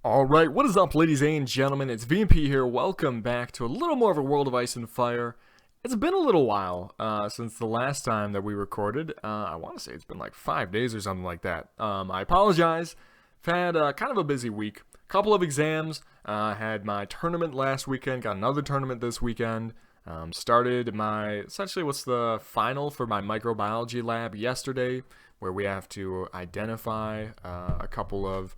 Alright, what is up, ladies and gentlemen? It's VMP here. Welcome back to a little more of a World of Ice and Fire. It's been a little while since the last time that we recorded. I want to say it's been like 5 days or something like that. I apologize. I've had kind of a busy week. Couple of exams. Had my tournament last weekend. Got another tournament this weekend. Started essentially what's the final for my microbiology lab yesterday, where we have to identify a couple of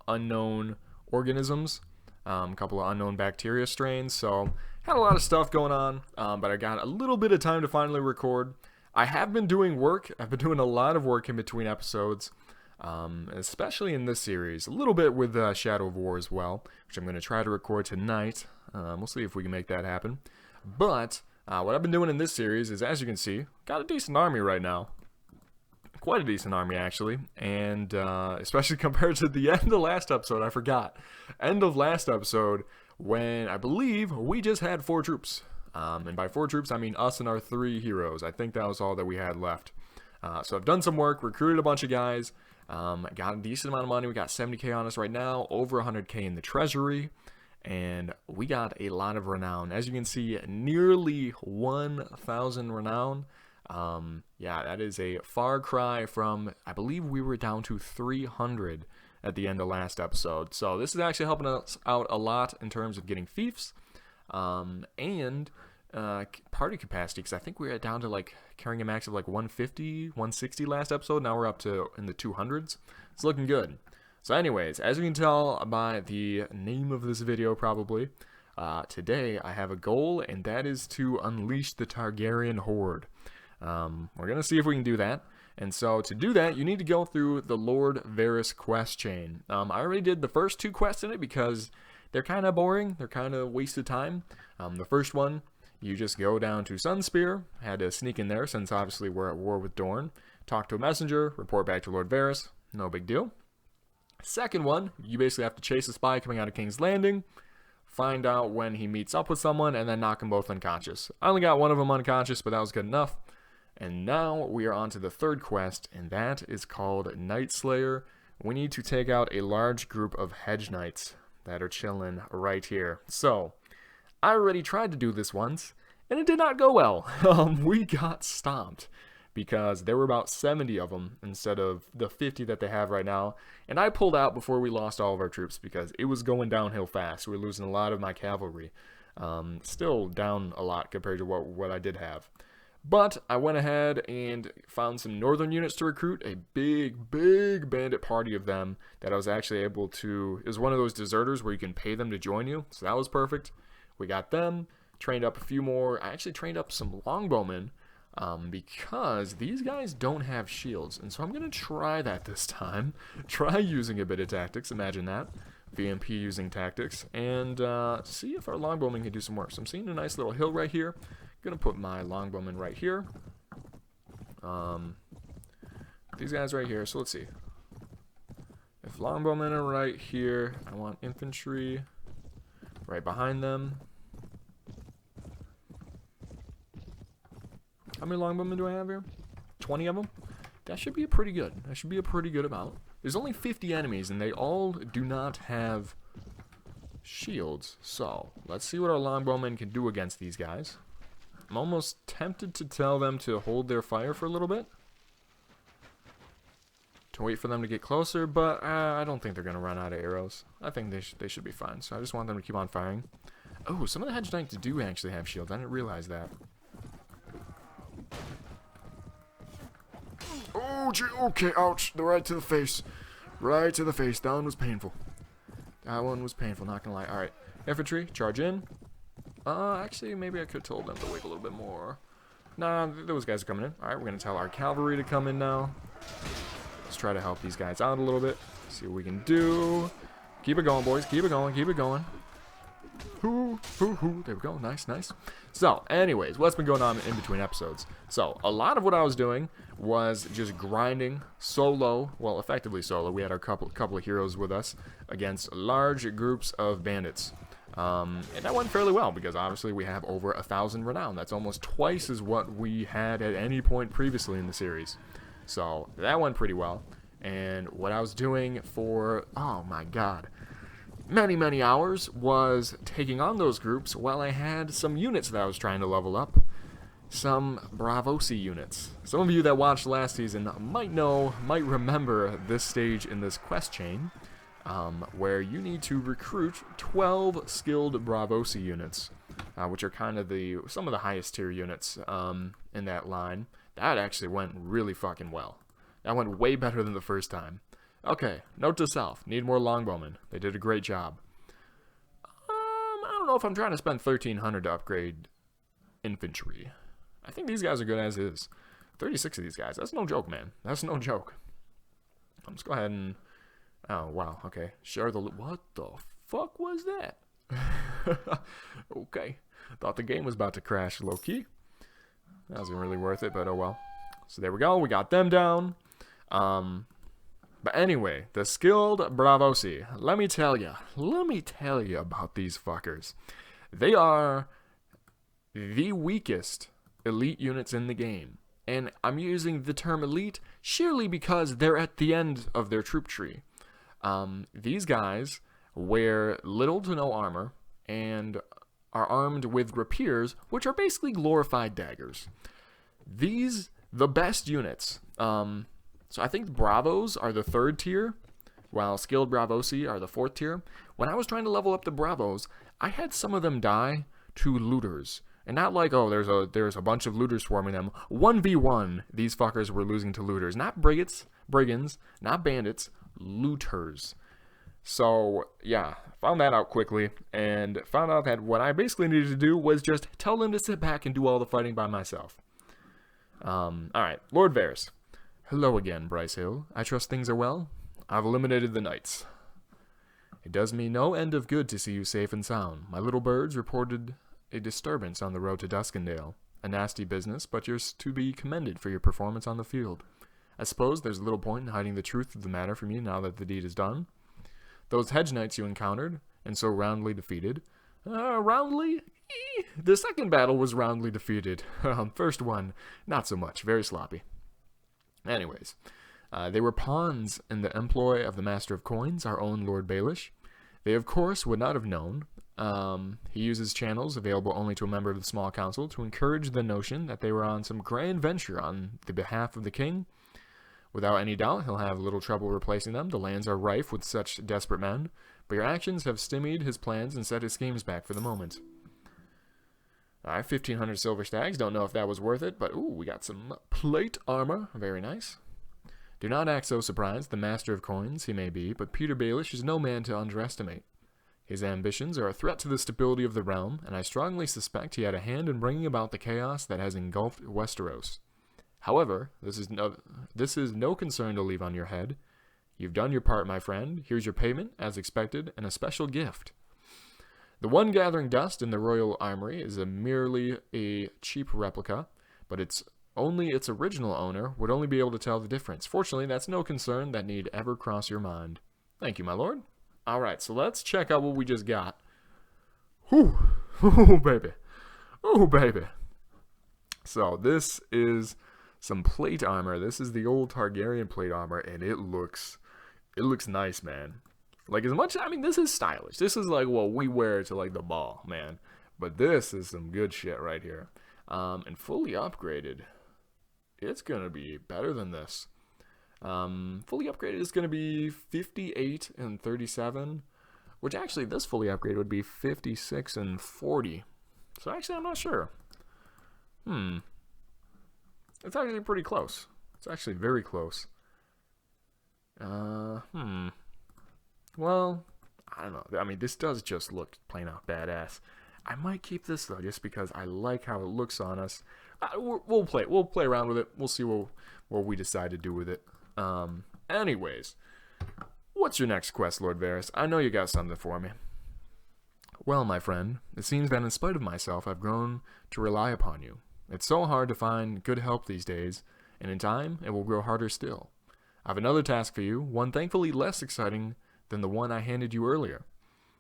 unknown organisms, a couple of unknown bacteria strains. So had a lot of stuff going on, but I got a little bit of time to finally record. I have been doing work. I've been doing a lot of work in between episodes, especially in this series. A little bit with Shadow of War as well, which I'm going to try to record tonight. We'll see if we can make that happen. But what I've been doing in this series is, as you can see, got a decent army right now. Quite a decent army, actually, and especially compared to the end of last episode. I forgot. End of last episode, when I believe we just had 4 troops. And by 4 troops, I mean us and our 3 heroes. I think that was all that we had left. So I've done some work, recruited a bunch of guys, got a decent amount of money. We got 70k on us right now, over 100k in the treasury, and we got a lot of renown. As you can see, nearly 1,000 renown. Yeah, that is a far cry from, I believe we were down to 300 at the end of last episode. So this is actually helping us out a lot in terms of getting fiefs, and party capacity, because I think we were down to like carrying a max of like 150, 160 last episode. Now we're up to in the 200s. It's looking good. So anyways, as you can tell by the name of this video probably, today I have a goal, and that is to unleash the Targaryen horde. We're going to see if we can do that. And so to do that, you need to go through the Lord Varys quest chain. I already did the first 2 quests in it because they're kind of boring. They're kind of wasted time. The first one, you just go down to Sunspear. Had to sneak in there since obviously we're at war with Dorne. Talk to a messenger, report back to Lord Varys. No big deal. Second one, you basically have to chase a spy coming out of King's Landing. Find out when he meets up with someone and then knock them both unconscious. I only got one of them unconscious, but that was good enough. And now we are on to the third quest, and that is called Night Slayer. We need to take out a large group of hedge knights that are chilling right here. So, I already tried to do this once, and it did not go well. We got stomped because there were about 70 of them instead of the 50 that they have right now. And I pulled out before we lost all of our troops because it was going downhill fast. We were losing a lot of my cavalry. Still down a lot compared to what I did have. But I went ahead and found some northern units to recruit, a big bandit party of them that I was actually able to, it was one of those deserters where you can pay them to join you, so that was perfect. We got them, trained up a few more. I actually trained up some longbowmen because these guys don't have shields, and so I'm going to try that this time. Try using a bit of tactics, imagine that. VMP using tactics, and see if our longbowmen can do some work. So I'm seeing a nice little hill right here. Gonna put my longbowmen right here. These guys right here. So let's see. If longbowmen are right here, I want infantry right behind them. How many longbowmen do I have here? 20 of them. That should be pretty good. That should be a pretty good amount. There's only 50 enemies, and they all do not have shields. So let's see what our longbowmen can do against these guys. I'm almost tempted to tell them to hold their fire for a little bit, to wait for them to get closer, but I don't think they're going to run out of arrows. I think they should be fine, so I just want them to keep on firing. Oh, some of the hedge knights do actually have shields. I didn't realize that. Oh, gee, okay, ouch. They're right to the face. Right to the face. That one was painful. That one was painful, not going to lie. Alright, infantry, charge in. Actually, maybe I could have told them to wait a little bit more. Nah, those guys are coming in. Alright, we're going to tell our cavalry to come in now. Let's try to help these guys out a little bit. See what we can do. Keep it going, boys. Keep it going. Keep it going. Hoo, hoo, hoo. There we go. Nice, nice. So, anyways, what's been going on in between episodes? So, a lot of what I was doing was just grinding solo. Well, effectively solo. We had our couple of heroes with us against large groups of bandits. And that went fairly well because obviously we have over 1,000 renown. That's almost twice as what we had at any point previously in the series. So that went pretty well. And what I was doing for, oh my god, many, many hours was taking on those groups while I had some units that I was trying to level up. Some Braavosi units. Some of you that watched last season might remember this stage in this quest chain, where you need to recruit 12 skilled Braavosi units, which are kind of some of the highest tier units in that line. That actually went really fucking well. That went way better than the first time. Okay, note to self, need more longbowmen. They did a great job. I don't know if I'm trying to spend 1,300 to upgrade infantry. I think these guys are good as is. 36 of these guys. That's no joke, man. That's no joke. Let's go ahead and... Oh, wow. Okay. Share the... What the fuck was that? Okay. Thought the game was about to crash low-key. That wasn't really worth it, but oh well. So there we go. We got them down. But anyway, the skilled Braavosi. Let me tell you about these fuckers. They are the weakest elite units in the game. And I'm using the term elite sheerly because they're at the end of their troop tree. These guys wear little to no armor and are armed with rapiers, which are basically glorified daggers. These, the best units. So I think Bravos are the 3rd tier, while skilled Braavosi are the 4th tier. When I was trying to level up the Bravos, I had some of them die to looters. And not like, oh, there's a bunch of looters swarming them. 1v1, these fuckers were losing to looters. Not brigands, not bandits, looters. So, yeah, found that out quickly, and found out that what I basically needed to do was just tell them to sit back and do all the fighting by myself. Alright, Lord Varys. Hello again, Bryce Hill. I trust things are well. I've eliminated the knights. It does me no end of good to see you safe and sound. My little birds reported a disturbance on the road to Duskendale. A nasty business, but you're to be commended for your performance on the field. I suppose there's little point in hiding the truth of the matter from you now that the deed is done. Those hedge knights you encountered, and so roundly defeated. Roundly? The second battle was roundly defeated. First one, not so much. Very sloppy. Anyways, they were pawns in the employ of the Master of Coins, our own Lord Baelish. They, of course, would not have known. He uses channels available only to a member of the small council to encourage the notion that they were on some grand venture on the behalf of the king. Without any doubt, he'll have little trouble replacing them. The lands are rife with such desperate men, but your actions have stymied his plans and set his schemes back for the moment. Alright, 1,500 silver stags. Don't know if that was worth it, but ooh, we got some plate armor. Very nice. Do not act so surprised. The Master of Coins he may be, but Peter Baelish is no man to underestimate. His ambitions are a threat to the stability of the realm, and I strongly suspect he had a hand in bringing about the chaos that has engulfed Westeros. However, this is no concern to leave on your head. You've done your part, my friend. Here's your payment, as expected, and a special gift. The one gathering dust in the royal armory is merely a cheap replica, but its original owner would only be able to tell the difference. Fortunately, that's no concern that need ever cross your mind. Thank you, my lord. Alright, so let's check out what we just got. Whew. Oh, baby. Oh, baby. So, this is some plate armor. This is the old Targaryen plate armor, and it looks nice, man. Like, as much, I mean, this is stylish. This is like what we wear to, like, the ball, man. But this is some good shit right here. And fully upgraded, it's gonna be better than this. Fully upgraded is gonna be 58 and 37, which actually this fully upgraded would be 56 and 40. So actually, I'm not sure. It's actually pretty close. It's actually very close. Well, I don't know. I mean, this does just look plain out badass. I might keep this though, just because I like how it looks on us. We'll play around with it. We'll see what we decide to do with it. Anyways, what's your next quest, Lord Varys? I know you got something for me. Well, my friend, it seems that in spite of myself, I've grown to rely upon you. It's so hard to find good help these days, and in time, it will grow harder still. I have another task for you, one thankfully less exciting than the one I handed you earlier.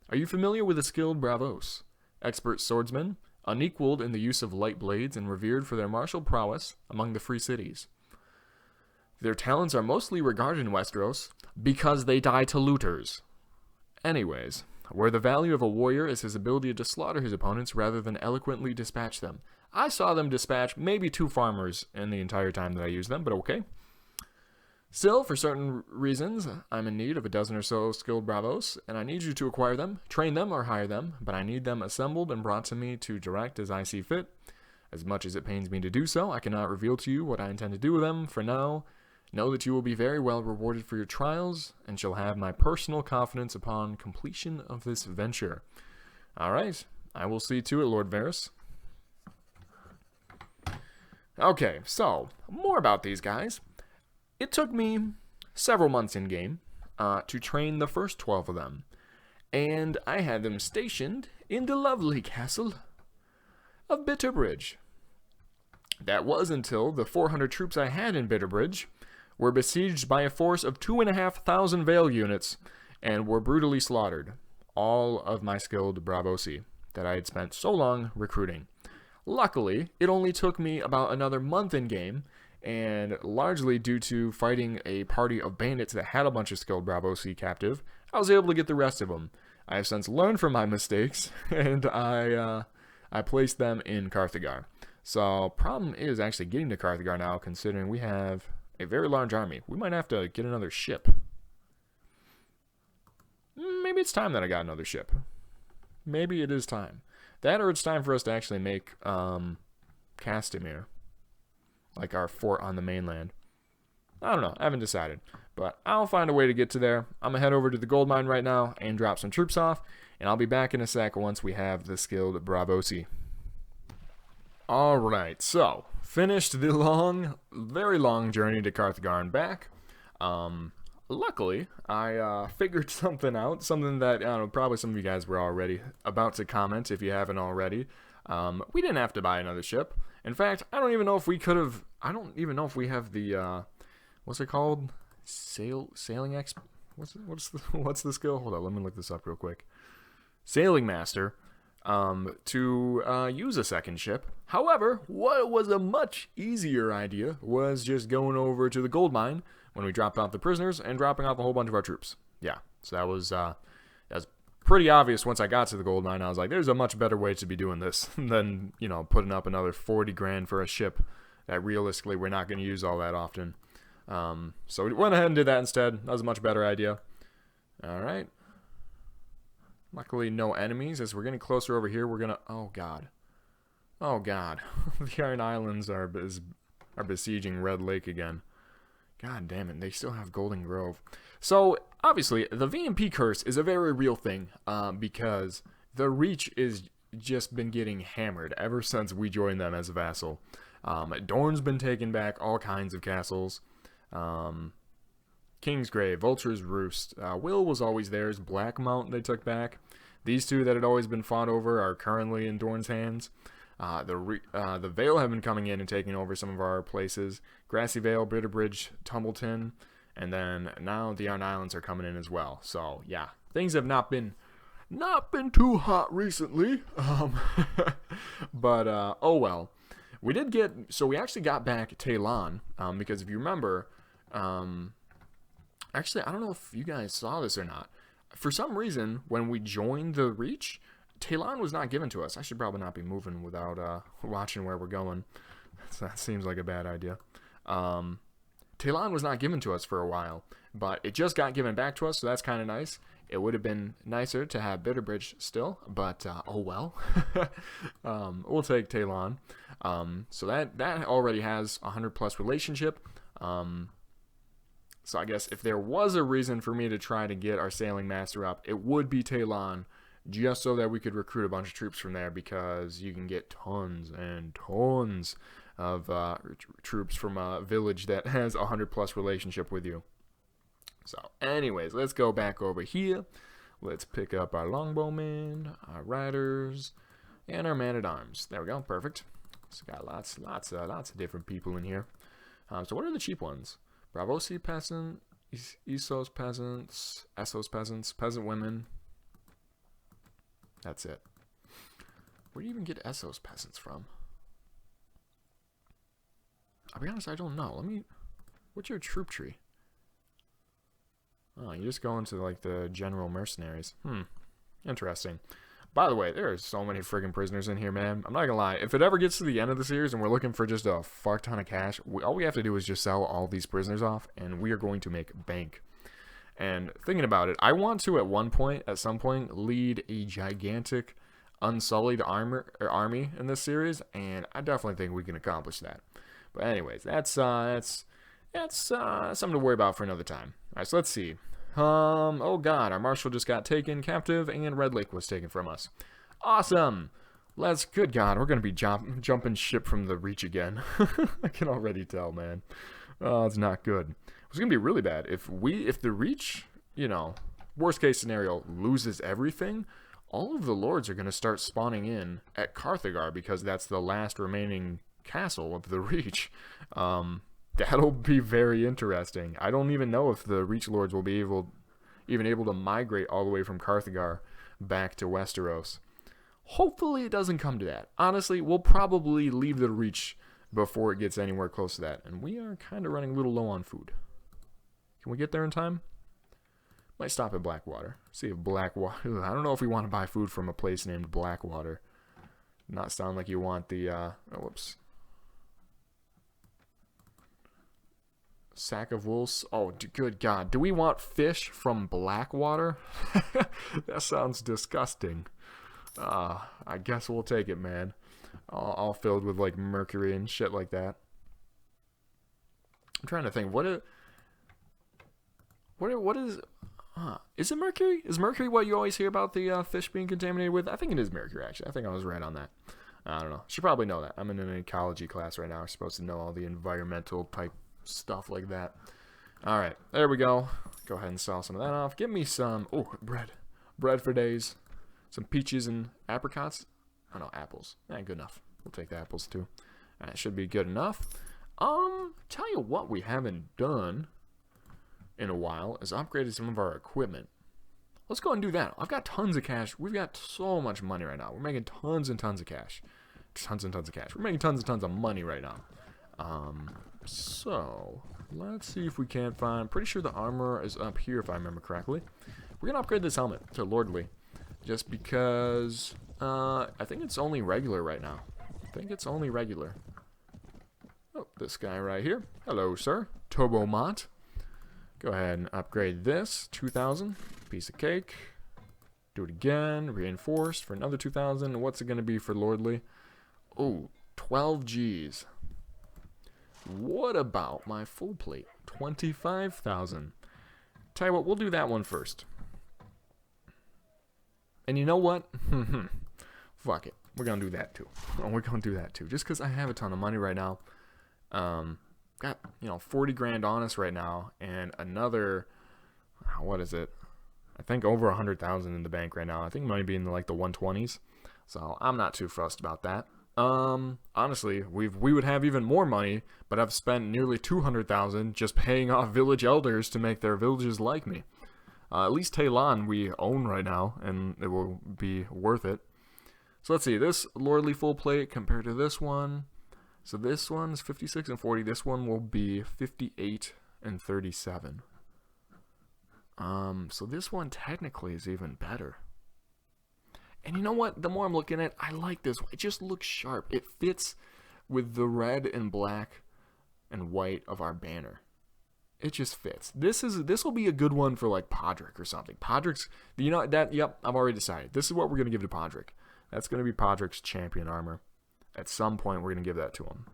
Are you familiar with the skilled Braavos? Expert swordsmen, unequaled in the use of light blades and revered for their martial prowess among the free cities. Their talents are mostly regarded in Westeros because they die to looters. Anyways, where the value of a warrior is his ability to slaughter his opponents rather than eloquently dispatch them. I saw them dispatch maybe 2 farmers in the entire time that I used them, but okay. Still, for certain reasons, I'm in need of a dozen or so skilled Braavos, and I need you to acquire them, train them, or hire them, but I need them assembled and brought to me to direct as I see fit. As much as it pains me to do so, I cannot reveal to you what I intend to do with them. For now, know that you will be very well rewarded for your trials, and shall have my personal confidence upon completion of this venture. Alright, I will see to it, Lord Varys. Okay, so, more about these guys. It took me several months in-game to train the first 12 of them, and I had them stationed in the lovely castle of Bitterbridge. That was until the 400 troops I had in Bitterbridge were besieged by a force of 2,500 Vale units and were brutally slaughtered, all of my skilled Braavosi that I had spent so long recruiting. Luckily, it only took me about another month in-game, and largely due to fighting a party of bandits that had a bunch of skilled Braavosi captive, I was able to get the rest of them. I have since learned from my mistakes, and I placed them in Carthagar. So, problem is actually getting to Carthagar now, considering we have a very large army. We might have to get another ship. Maybe it's time that I got another ship. Maybe it is time. That, or it's time for us to actually make Castamere, like our fort on the mainland. I don't know. I haven't decided. But I'll find a way to get to there. I'm going to head over to the gold mine right now and drop some troops off. And I'll be back in a sec once we have the skilled Braavosi. Alright, so finished the long, very long journey to Carthagar and back. Luckily, I figured something out. Something that, I don't know, probably some of you guys were already about to comment if you haven't already. We didn't have to buy another ship. In fact, I don't even know if we could have. I don't even know if we have the what's it called? Sailing exp. What's the skill? Hold on, let me look this up real quick. Sailing master. To use a second ship. However, what was a much easier idea was just going over to the gold mine when we dropped off the prisoners and dropping off a whole bunch of our troops. Yeah, so that was pretty obvious once I got to the gold mine. I was like, there's a much better way to be doing this than, you know, putting up another 40 grand for a ship that realistically we're not going to use all that often. So we went ahead and did that instead. That was a much better idea. All right. Luckily, no enemies. As we're getting closer over here, we're going to... Oh, God. Oh, God. The Iron Islands are besieging Red Lake again. God damn it. They still have Golden Grove. So, obviously, the VMP curse is a very real thing because the Reach is just been getting hammered ever since we joined them as a vassal. Dorne's been taking back all kinds of castles. Kingsgrave, Vulture's Roost. Will was always theirs. Blackmount they took back. These two that had always been fought over are currently in Dorne's hands. The Vale have been coming in and taking over some of our places. Grassy Vale, Bitterbridge, Tumbleton, and then now the Iron Islands are coming in as well. So yeah, things have not been too hot recently. But oh well. We actually got back Talon because if you remember, actually I don't know if you guys saw this or not. For some reason, when we joined the Reach, Talon was not given to us. I should probably not be moving without watching where we're going. So that seems like a bad idea. Talon was not given to us for a while, but it just got given back to us, so that's kind of nice. It would have been nicer to have Bitterbridge still, but oh well. We'll take Talon. So that already has a 100+ relationship. So I guess if there was a reason for me to try to get our sailing master up, it would be Talon, just so that we could recruit a bunch of troops from there, because you can get tons and tons of troops from a village that has a 100+ relationship with you. So anyways, let's go back over here. Let's pick up our longbowmen, our riders, and our man-at-arms. There we go, perfect. So got lots of different people in here. So what are the cheap ones? Braavosi peasant, Essos peasants, Essos peasants, peasant women. That's it. Where do you even get Essos peasants from? I'll be honest, I don't know. What's your troop tree? Oh, you just go into like the general mercenaries. Interesting. By the way, there are so many friggin' prisoners in here, man. I'm not gonna lie. If it ever gets to the end of the series and we're looking for just a fuck ton of cash, all we have to do is just sell all these prisoners off, and we are going to make bank. And thinking about it, I want to at some point, lead a gigantic, unsullied army in this series, and I definitely think we can accomplish that. But anyways, that's something to worry about for another time. All right, so let's see. Oh god, our marshal just got taken captive, and Red Lake was taken from us. Awesome. Good god, we're gonna be jumping ship from the Reach again. I can already tell, man. Oh, it's not good. It's gonna be really bad if the Reach, worst case scenario, loses everything. All of the lords are gonna start spawning in at Carthagar because that's the last remaining castle of the Reach. That'll be very interesting. I don't even know if the Reach lords will be even able to migrate all the way from Carthagar back to Westeros. Hopefully it doesn't come to that. Honestly, we'll probably leave the Reach before it gets anywhere close to that. And we are kind of running a little low on food. Can we get there in time? Might stop at Blackwater. See if Blackwater... I don't know if we want to buy food from a place named Blackwater. Not sound like you want the... Oh, whoops. Sack of wolves. Oh, good god. Do we want fish from Blackwater? That sounds disgusting. I guess we'll take it, man. All filled with, like, mercury and shit like that. I'm trying to think. What is... is it mercury? Is mercury what you always hear about the fish being contaminated with? I think it is mercury, actually. I think I was right on that. I don't know. Should probably know that. I'm in an ecology class right now. I'm supposed to know all the environmental type stuff like that. Alright, there we go. Go ahead and sell some of that off. Give me some... Oh, bread for days. Some peaches and apricots. Oh no, apples. Good enough. We'll take the apples too. That should be good enough. Tell you what we haven't done in a while is upgraded some of our equipment. Let's go and do that. I've got tons of cash. We've got so much money right now. We're making tons and tons of cash. Tons and tons of cash. We're making tons and tons of money right now. So let's see if we can't find... I'm pretty sure the armor is up here if I remember correctly. We're going to upgrade this helmet to Lordly. Just because... I think it's only regular right now. I think it's only regular. Oh, this guy right here. Hello, sir. Tobomont. Go ahead and upgrade this. 2,000. Piece of cake. Do it again. Reinforced for another 2,000. What's it going to be for Lordly? Oh, 12 G's. What about my full plate? 25,000. Tell you what, we'll do that one first. And you know what? Fuck it. We're going to do that too. We're going to do that too. Just because I have a ton of money right now. Got, 40 grand on us right now. And another, what is it? I think over 100,000 in the bank right now. I think it might be in the 120s. So I'm not too fussed about that. Honestly, we would have even more money, but I've spent nearly 200,000 just paying off village elders to make their villages like me. At least Talon we own right now, and it will be worth it. So let's see, this Lordly full plate compared to this one. So this one's 56 and 40. This one will be 58 and 37. So this one technically is even better. And you know what? The more I'm looking at it, I like this one. It just looks sharp. It fits with the red and black and white of our banner. It just fits. This will be a good one for Podrick or something. Podrick's, yep, I've already decided. This is what we're going to give to Podrick. That's going to be Podrick's champion armor. At some point, we're going to give that to him.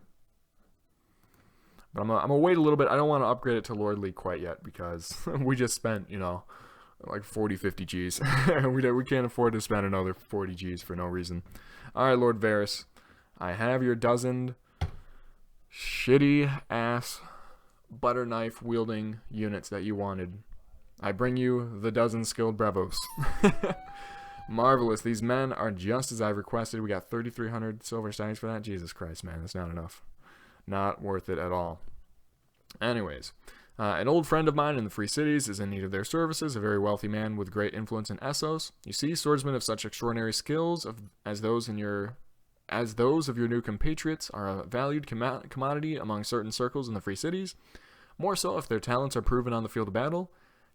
But I'm going to wait a little bit. I don't want to upgrade it to Lordly quite yet because we just spent, 40, 50 G's. we can't afford to spend another 40 G's for no reason. Alright, Lord Varys. I have your dozen shitty-ass butter knife wielding units that you wanted. I bring you the dozen skilled Braavos. Marvelous. These men are just as I've requested. We got 3,300 silver stacks for that. Jesus Christ, man. That's not enough. Not worth it at all. Anyways. An old friend of mine in the Free Cities is in need of their services, a very wealthy man with great influence in Essos. You see, swordsmen of such extraordinary skills as those of your new compatriots are a valued commodity among certain circles in the Free Cities, more so if their talents are proven on the field of battle.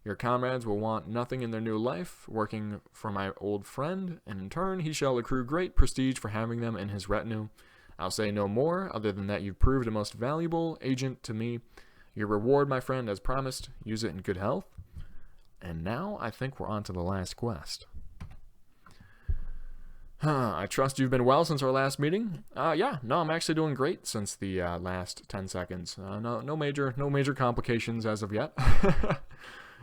Your comrades will want nothing in their new life, working for my old friend, and in turn he shall accrue great prestige for having them in his retinue. I'll say no more, other than that you've proved a most valuable agent to me. Your reward, my friend, as promised, use it in good health. And now I think we're on to the last quest. I trust you've been well since our last meeting. Yeah, no, I'm actually doing great since the last 10 seconds. No major complications as of yet.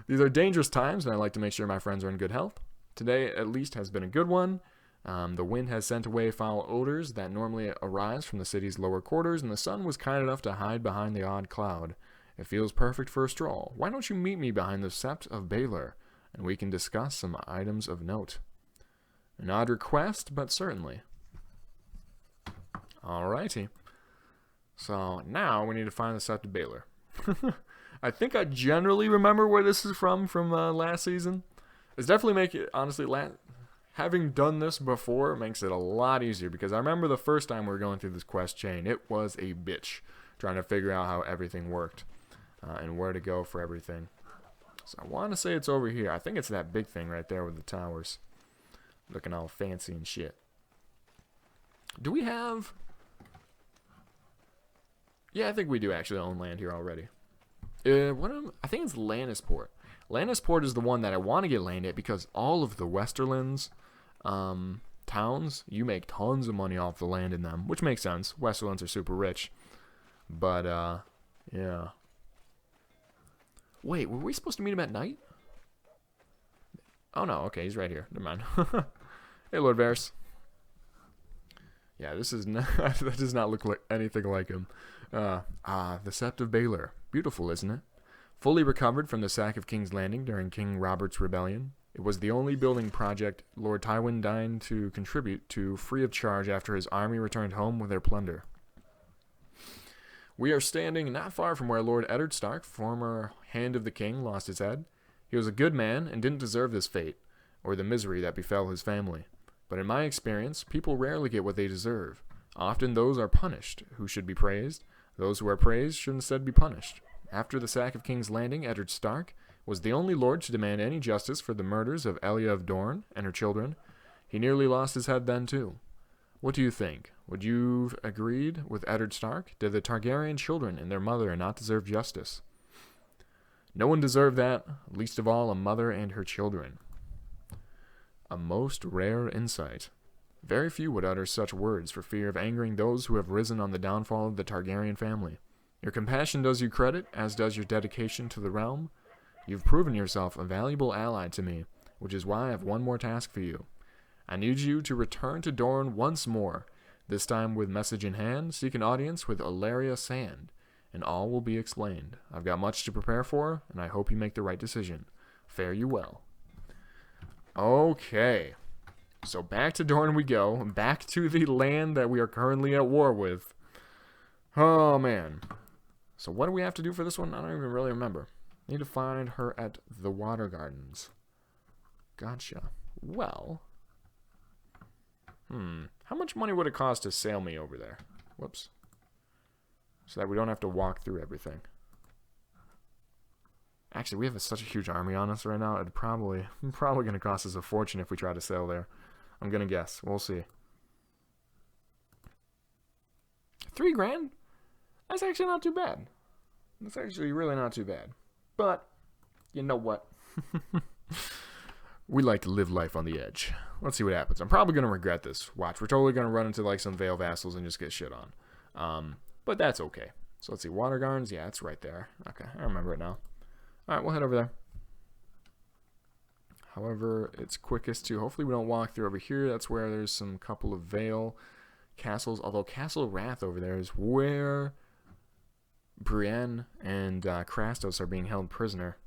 These are dangerous times, and I like to make sure my friends are in good health. Today, at least, has been a good one. The wind has sent away foul odors that normally arise from the city's lower quarters, and the sun was kind enough to hide behind the odd cloud. It feels perfect for a stroll. Why don't you meet me behind the Sept of Baelor, and we can discuss some items of note. An odd request, but certainly. Alrighty. So now we need to find the Sept of Baelor. I think I generally remember where this is from last season. It's definitely make it, honestly, having done this before makes it a lot easier, because I remember the first time we were going through this quest chain, it was a bitch trying to figure out how everything worked and where to go for everything. So I want to say it's over here. I think it's that big thing right there with the towers. Looking all fancy and shit. Do we have... Yeah, I think we do actually own land here already. I think it's Lannisport. Lannisport is the one that I want to get land at, because all of the Westerlands towns, you make tons of money off the land in them, which makes sense. Westerlands are super rich. But, yeah. Wait, were we supposed to meet him at night? Oh, no. Okay, he's right here. Never mind. Hey, Lord Varys. Yeah, this is not, that does not look like anything like him. The Sept of Baelor. Beautiful, isn't it? Fully recovered from the sack of King's Landing during King Robert's rebellion, it was the only building project Lord Tywin deigned to contribute to free of charge after his army returned home with their plunder. We are standing not far from where Lord Eddard Stark, former Hand of the King, lost his head. He was a good man and didn't deserve this fate, or the misery that befell his family. But in my experience, people rarely get what they deserve. Often those are punished who should be praised. Those who are praised should instead be punished. After the sack of King's Landing, Eddard Stark was the only lord to demand any justice for the murders of Elia of Dorne and her children. He nearly lost his head then, too. What do you think? Would you have agreed with Eddard Stark? Did the Targaryen children and their mother not deserve justice? No one deserved that, least of all a mother and her children. A most rare insight. Very few would utter such words for fear of angering those who have risen on the downfall of the Targaryen family. Your compassion does you credit, as does your dedication to the realm. You've proven yourself a valuable ally to me, which is why I have one more task for you. I need you to return to Dorne once more, this time with message in hand. Seek an audience with Ilaria Sand, and all will be explained. I've got much to prepare for, and I hope you make the right decision. Fare you well. Okay. So back to Dorne we go. Back to the land that we are currently at war with. Oh, man. So what do we have to do for this one? I don't even really remember. Need to find her at the Water Gardens. Gotcha. Well. How much money would it cost to sail me over there? Whoops. So that we don't have to walk through everything. Actually, we have such a huge army on us right now. It's probably going to cost us a fortune if we try to sail there. I'm going to guess. We'll see. $3,000? That's actually not too bad. That's actually really not too bad. But, you know what? We like to live life on the edge. Let's see what happens. I'm probably going to regret this. Watch, we're totally going to run into like some Vale vassals and just get shit on. But that's okay. So let's see. Water Gardens. Yeah, it's right there. Okay, I remember it now. Alright, we'll head over there. However, it's quickest to... Hopefully we don't walk through over here. That's where there's some couple of Vale castles. Although Castle Wrath over there is where Brienne and Krastos are being held prisoner.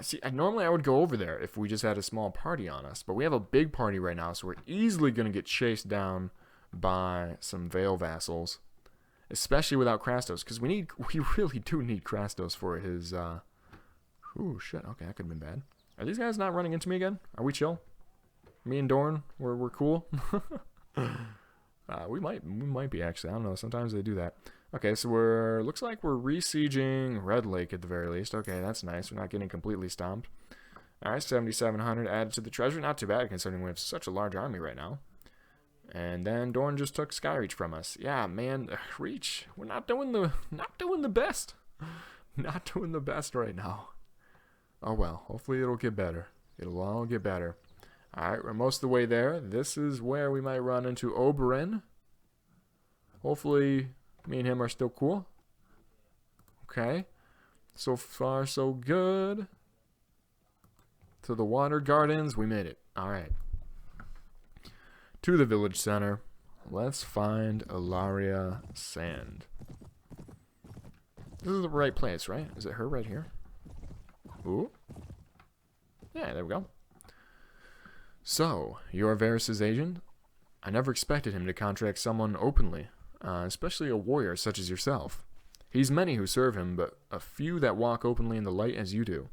See, normally I would go over there if we just had a small party on us, but we have a big party right now, so we're easily going to get chased down by some Vale vassals, especially without Krastos, because we really do need Krastos for his, ooh, shit, okay, that could have been bad. Are these guys not running into me again? Are we chill? Me and Dorne, we're cool? We might be actually. I don't know. Sometimes they do that. Okay, so looks like we're re-sieging Red Lake at the very least. Okay, that's nice. We're not getting completely stomped. All right, 7,700 added to the treasury. Not too bad considering we have such a large army right now. And then Dorne just took Skyreach from us. Yeah, man, Reach. We're not doing the best. Not doing the best right now. Oh well, hopefully it'll get better. It'll all get better. Alright, we're most of the way there. This is where we might run into Oberyn. Hopefully me and him are still cool. Okay. So far, so good. To the Water Gardens, we made it. Alright. To the village center. Let's find Ellaria Sand. This is the right place, right? Is it her right here? Ooh. Yeah, there we go. So, you're Varys' agent? I never expected him to contract someone openly, especially a warrior such as yourself. He's many who serve him, but a few that walk openly in the light as you do.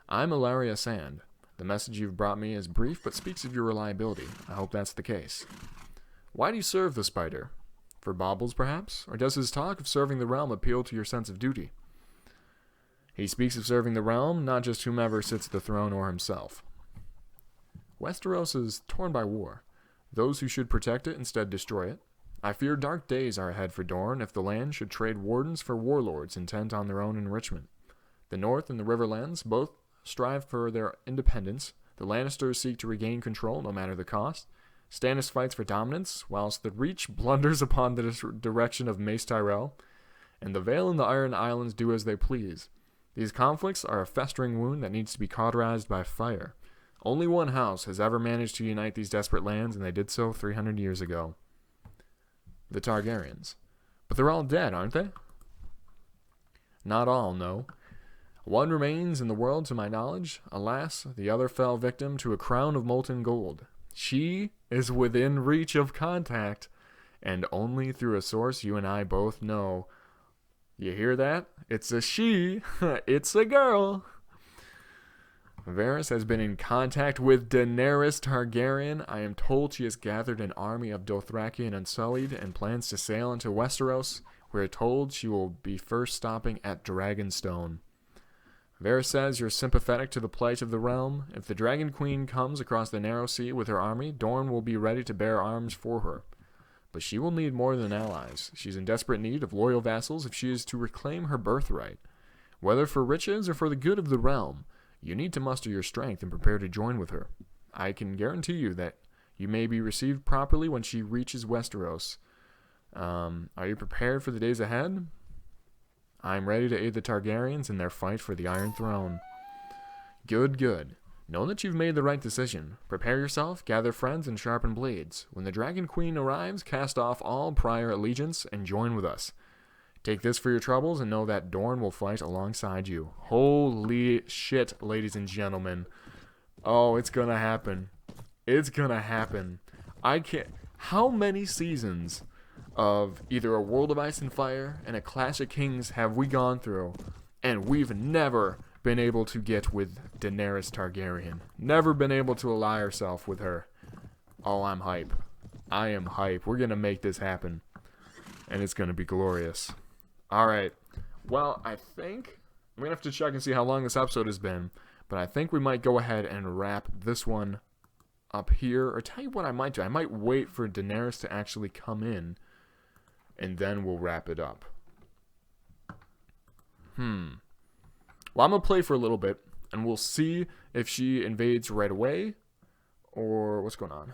I'm Ellaria Sand. The message you've brought me is brief, but speaks of your reliability. I hope that's the case. Why do you serve the spider? For baubles, perhaps? Or does his talk of serving the realm appeal to your sense of duty? He speaks of serving the realm, not just whomever sits the throne or himself. Westeros is torn by war. Those who should protect it instead destroy it. I fear dark days are ahead for Dorne if the land should trade wardens for warlords intent on their own enrichment. The North and the Riverlands both strive for their independence. The Lannisters seek to regain control no matter the cost. Stannis fights for dominance, whilst the Reach blunders upon the direction of Mace Tyrell. And the Vale and the Iron Islands do as they please. These conflicts are a festering wound that needs to be cauterized by fire. Only one house has ever managed to unite these desperate lands, and they did so 300 years ago. The Targaryens. But they're all dead, aren't they? Not all, no. One remains in the world to my knowledge. Alas, the other fell victim to a crown of molten gold. She is within reach of contact, and only through a source you and I both know. You hear that? It's a she. It's a girl. Varys has been in contact with Daenerys Targaryen. I am told she has gathered an army of Dothraki and Unsullied and plans to sail into Westeros. We are told she will be first stopping at Dragonstone. Varys says you're sympathetic to the plight of the realm. If the Dragon Queen comes across the narrow sea with her army, Dorne will be ready to bear arms for her. But she will need more than allies. She's in desperate need of loyal vassals if she is to reclaim her birthright. Whether for riches or for the good of the realm, you need to muster your strength and prepare to join with her. I can guarantee you that you may be received properly when she reaches Westeros. Are you prepared for the days ahead? I'm ready to aid the Targaryens in their fight for the Iron Throne. Good, good. Know that you've made the right decision. Prepare yourself, gather friends, and sharpen blades. When the Dragon Queen arrives, cast off all prior allegiance and join with us. Take this for your troubles and know that Dorne will fight alongside you. Holy shit, ladies and gentlemen. Oh, it's gonna happen. It's gonna happen. I can't... How many seasons of either A World of Ice and Fire and A Clash of Kings have we gone through, and we've never been able to get with Daenerys Targaryen? Never been able to ally ourselves with her. Oh, I'm hype. I am hype. We're gonna make this happen. And it's gonna be glorious. Alright, well, I think I'm going to have to check and see how long this episode has been, but I think we might go ahead and wrap this one up here, or tell you what I might do. I might wait for Daenerys to actually come in, and then we'll wrap it up. Well, I'm going to play for a little bit, and we'll see if she invades right away, or what's going on.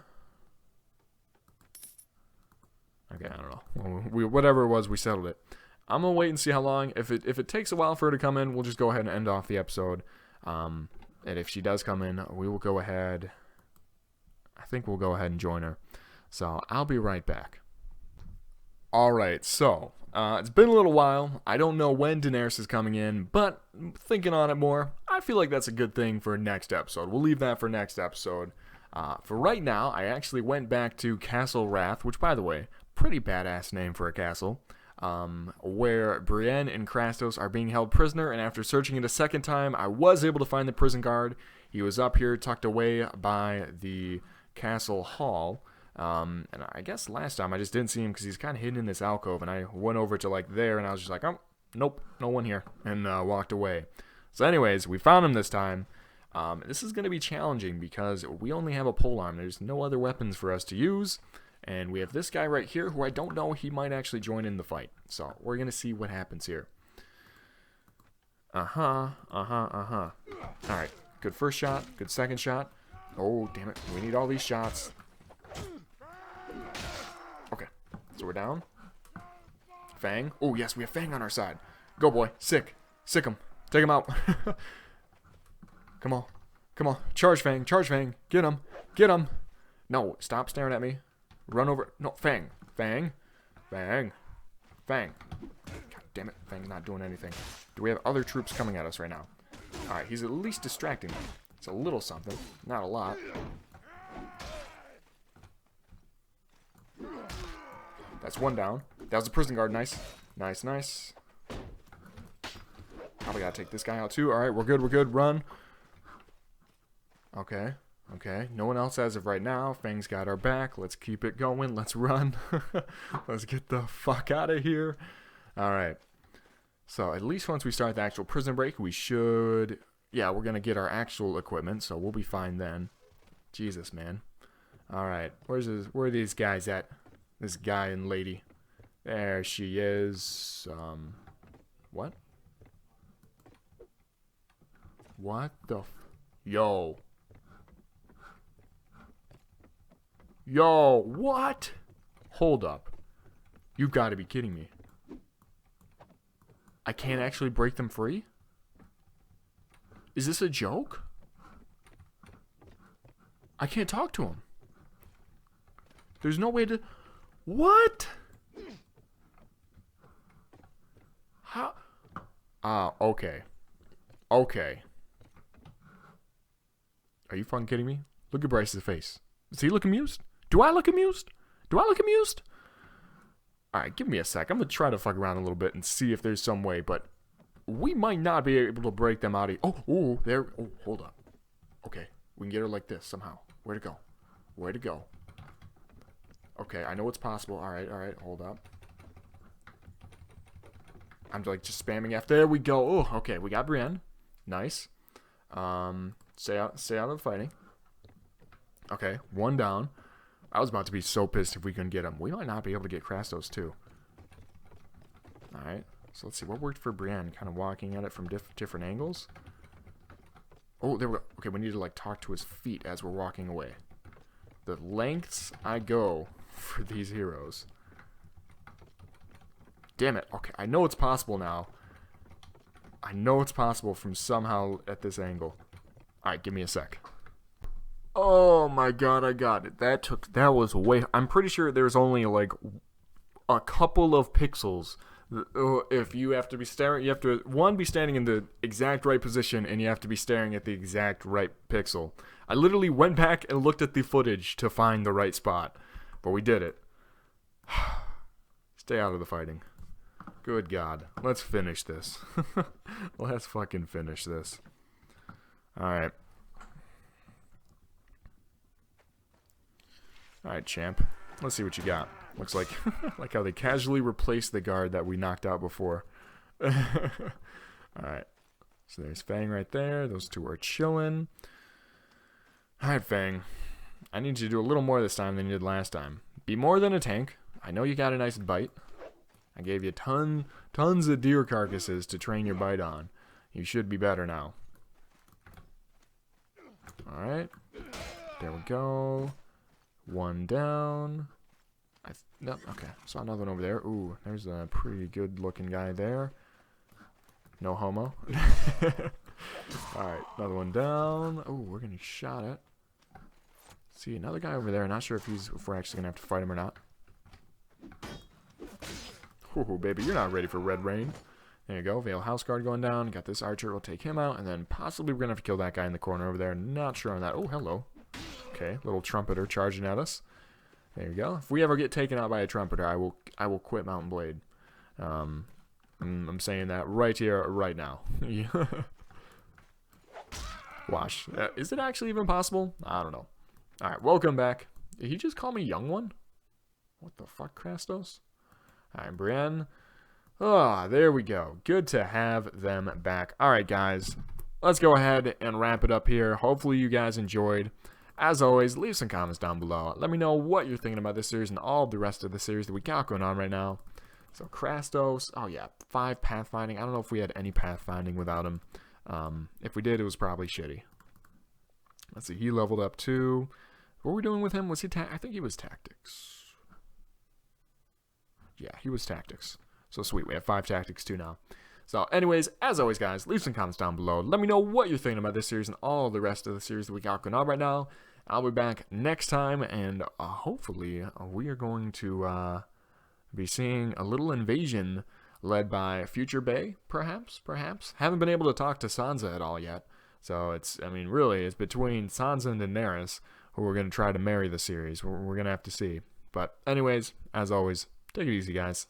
Okay, I don't know. Whatever it was, we settled it. I'm going to wait and see how long. If it takes a while for her to come in, we'll just go ahead and end off the episode. And if she does come in, we will go ahead. I think we'll go ahead and join her. So I'll be right back. Alright, so it's been a little while. I don't know when Daenerys is coming in, but thinking on it more, I feel like that's a good thing for next episode. We'll leave that for next episode. For right now, I actually went back to Castle Wrath, which, by the way, pretty badass name for a castle. Where Brienne and Krastos are being held prisoner, and after searching it a second time, I was able to find the prison guard. He was up here tucked away by the castle hall, And I guess last time I just didn't see him because he's kind of hidden in this alcove, and I went over to like there, and I was just like, oh, nope, no one here, and walked away. So anyways, we found him this time. This is going to be challenging because we only have a polearm. There's no other weapons for us to use, and we have this guy right here who I don't know. He might actually join in the fight. So we're going to see what happens here. All right, good first shot, good second shot. Oh, damn it, we need all these shots. Okay, so we're down. Fang. Oh, yes, we have Fang on our side. Go, boy. Sick him. Take him out. Come on. Come on. Charge, Fang. Charge, Fang. Get him. Get him. No, stop staring at me. Run over. No, Fang. Fang. Fang. Fang. God damn it. Fang's not doing anything. Do we have other troops coming at us right now? Alright, he's at least distracting me. It's a little something. Not a lot. That's one down. That was a prison guard. Nice. Nice, nice. Probably gotta take this guy out too. Alright, we're good, we're good. Run. Okay. Okay. No one else as of right now. Fang's got our back. Let's keep it going. Let's run. Let's get the fuck out of here. Alright. So, at least once we start the actual prison break, we should... Yeah, we're gonna get our actual equipment, so we'll be fine then. Jesus, man. Alright. Where are these guys at? This guy and lady. There she is. What? What the Yo. Yo, what? Hold up. You've got to be kidding me. I can't actually break them free? Is this a joke? I can't talk to him. There's no way to... What? How? Okay. Okay. Are you fucking kidding me? Look at Bryce's face. Does he look amused? Do I look amused? Do I look amused? Alright, give me a sec. I'm gonna try to fuck around a little bit and see if there's some way, but we might not be able to break them out of... Oh, there... Oh, hold up. Okay, we can get her like this somehow. Where to go? Where to go? Okay, I know it's possible. Alright, hold up. I'm like just spamming F. There we go. Oh, okay, we got Brienne. Nice. Stay out of the fighting. Okay, one down. I was about to be so pissed if we couldn't get him. We might not be able to get Krastos too. Alright, so let's see. What worked for Brienne? Kind of walking at it from different angles. Oh, there we go. Okay, we need to like talk to his feet as we're walking away. The lengths I go for these heroes. Damn it. Okay, I know it's possible now. I know it's possible from somehow at this angle. Alright, give me a sec. Oh my god, I got it. That was way... I'm pretty sure there's only like a couple of pixels. If you have to be staring, you have to, one, be standing in the exact right position, and you have to be staring at the exact right pixel. I literally went back and looked at the footage to find the right spot. But we did it. Stay out of the fighting. Good God. Let's finish this. Let's fucking finish this. Alright. Alright, champ. Let's see what you got. Looks like like how they casually replaced the guard that we knocked out before. Alright. So there's Fang right there. Those two are chilling. Alright, Fang. I need you to do a little more this time than you did last time. Be more than a tank. I know you got a nice bite. I gave you tons of deer carcasses to train your bite on. You should be better now. Alright. There we go. One down. No, okay. Saw another one over there. Ooh, there's a pretty good looking guy there. No homo. Alright, another one down. Oh, we're getting shot at. See, another guy over there. Not sure if we're actually gonna have to fight him or not. Ooh, baby, you're not ready for Red Rain. There you go. Vale House Guard going down. Got this archer. We'll take him out. And then possibly we're going to have to kill that guy in the corner over there. Not sure on that. Oh, hello. Okay, little trumpeter charging at us. There you go. If we ever get taken out by a trumpeter, I will quit Mountain Blade. I'm saying that right here, right now. Watch. Is it actually even possible? I don't know. Alright, welcome back. Did he just call me young one? What the fuck, Krastos? Alright, Brienne. Ah, there we go. Good to have them back. Alright, guys. Let's go ahead and wrap it up here. Hopefully you guys enjoyed. As always, leave some comments down below. Let me know what you're thinking about this series and all the rest of the series that we got going on right now. So, Krastos. Oh, yeah. 5 pathfinding. I don't know if we had any pathfinding without him. If we did, it was probably shitty. Let's see. He leveled up too. What were we doing with him? Was he I think he was tactics. Yeah, he was tactics. So sweet. We have 5 tactics too now. So anyways, as always, guys, leave some comments down below. Let me know what you're thinking about this series and all the rest of the series that we got going on right now. I'll be back next time, and hopefully we are going to be seeing a little invasion led by Future Bay, perhaps. Haven't been able to talk to Sansa at all yet. So it's, I mean, really, it's between Sansa and Daenerys who we're going to try to marry the series. We're going to have to see. But anyways, as always, take it easy, guys.